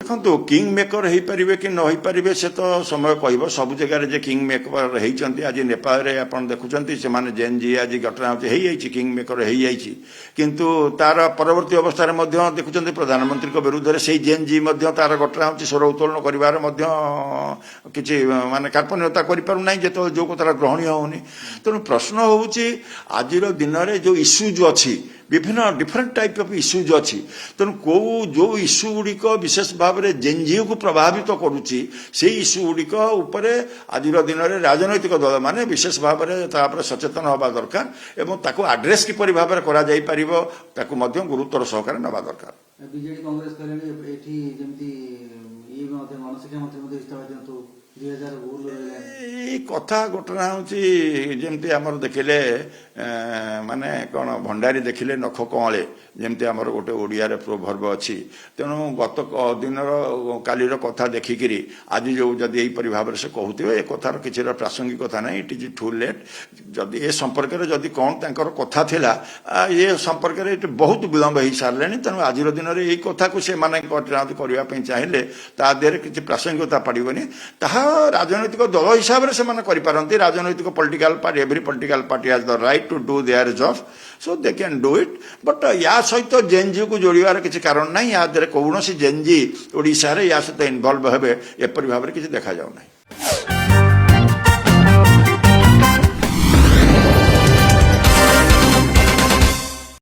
देखो king maker हो पारे कि न हो पारे से तो समय कह सब जगह जे किंग मेकर होती आज नेपाल में आप देखुं से जेन जी आज घटना हो किंग मेकर किंतु तार परवर्ती अवस्था देखुं प्रधानमंत्री विरुद्ध से जेन जी तार घटना हो स्वर उत्तोलन कर कि माने कार्पण्यता करना जो जो कथा ग्रहणीय होनी तेणु प्रश्न हूँ आज दिन में जो इश्यूज अच्छी विभिन्न डिफरेंट टाइप ऑफ इश्यूज अच्छी तेणु कौ जो इश्यू गुड़िक विशेष भाव में जेनजीओ को प्रभावित करुच्ची से इश्यू गुड़िक आज दिन में राजनैतिक दल माने विशेष भाव में सचेतन हवा दरकार एवं ताको आड्रेस किपरि भाव में करा जाई परिबो ताको मध्य गुरुत्वर सहकार नवा दरकार। बीजेडी कांग्रेस कहले एठी जेमती ये गणशिक्षा मंत्री इस्तीफा दियंतु 2016 कथा घटना होमती आमर देखिले माने कौन भंडारी देखिले नख कले जमती आमर गोटे ओडिया प्रोभर्ब अच्छी तेणु गत दिन कालीर कथा देखिकी आज जो जदि यहीपरि भाव से कहते ए कथार किसी प्रासंगिकता ना इट इज टू लेट जदि ए संपर्क में जदि कौन तांकर कथा थिला ये संपर्क में बहुत विलंब हो सारे तेणु आज दिन में यही कथा को से करने चाहिए ता देहरे किसी प्रासंगिकता पड़ोनी ताहा राजनैतिक दल हिसाब से करपारती राजनैतिक political party every political party has the right to do their job so they can do it but या सहित जेएनजी को जोड़ार किसी कारण ना या कौन जेएनजी ओडिशा या सहित इनवल्व हे एपरि भाव में किसी देखा जाऊ ना।